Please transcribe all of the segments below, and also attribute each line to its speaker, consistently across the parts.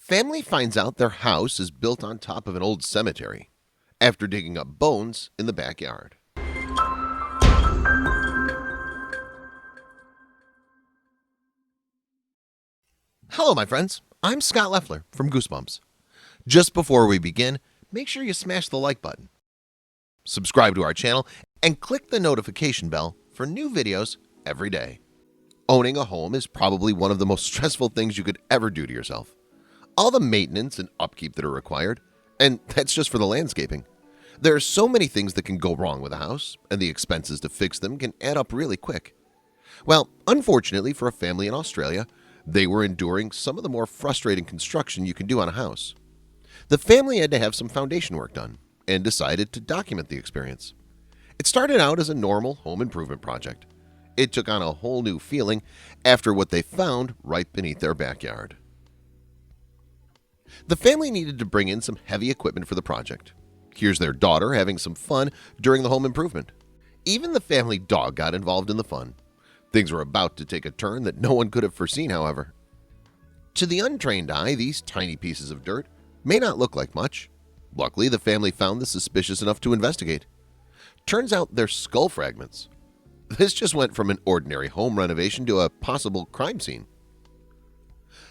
Speaker 1: Family finds out their house is built on top of an old cemetery after digging up bones in the backyard. Hello, my friends. I'm Scott Leffler from Goosebumps. Just before we begin, make sure you smash the like button, subscribe to our channel, and click the notification bell for new videos every day. Owning a home is probably one of the most stressful things you could ever do to yourself. All the maintenance and upkeep that are required, and that's just for the landscaping. There are so many things that can go wrong with a house, and the expenses to fix them can add up really quick. Well, unfortunately for a family in Australia, they were enduring some of the more frustrating construction you can do on a house. The family had to have some foundation work done and decided to document the experience. It started out as a normal home improvement project. It took on a whole new feeling after what they found right beneath their backyard. The family needed to bring in some heavy equipment for the project. Here's their daughter having some fun during the home improvement. Even the family dog got involved in the fun. Things were about to take a turn that no one could have foreseen, however. To the untrained eye, these tiny pieces of dirt may not look like much. Luckily, the family found this suspicious enough to investigate. Turns out they're skull fragments. This just went from an ordinary home renovation to a possible crime scene.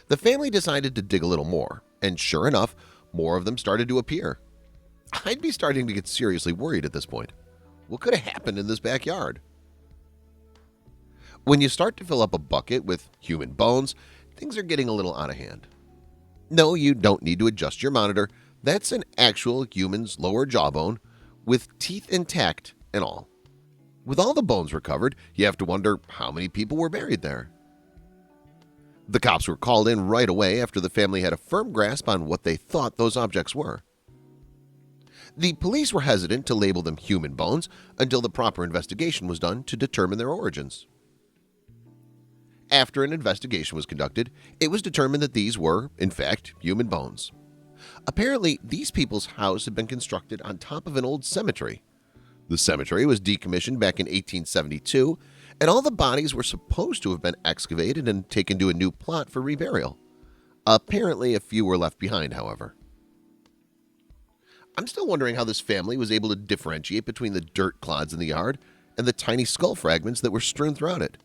Speaker 1: The family decided to dig a little more, and sure enough, more of them started to appear. I'd be starting to get seriously worried at this point. What could have happened in this backyard? When you start to fill up a bucket with human bones, things are getting a little out of hand. No, you don't need to adjust your monitor. That's an actual human's lower jawbone with teeth intact and all. With all the bones recovered, you have to wonder how many people were buried there. The cops were called in right away after the family had a firm grasp on what they thought those objects were. The police were hesitant to label them human bones until the proper investigation was done to determine their origins. After an investigation was conducted, it was determined that these were, in fact, human bones. Apparently, these people's house had been constructed on top of an old cemetery. The cemetery was decommissioned back in 1872, and all the bodies were supposed to have been excavated and taken to a new plot for reburial. Apparently, a few were left behind, however. I'm still wondering how this family was able to differentiate between the dirt clods in the yard and the tiny skull fragments that were strewn throughout it.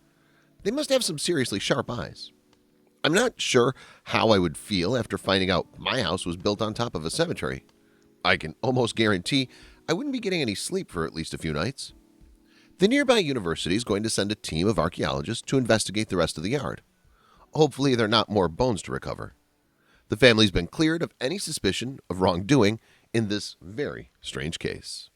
Speaker 1: They must have some seriously sharp eyes. I'm not sure how I would feel after finding out my house was built on top of a cemetery. I can almost guarantee I wouldn't be getting any sleep for at least a few nights. The nearby university is going to send a team of archaeologists to investigate the rest of the yard. Hopefully there are not more bones to recover. The family's been cleared of any suspicion of wrongdoing in this very strange case.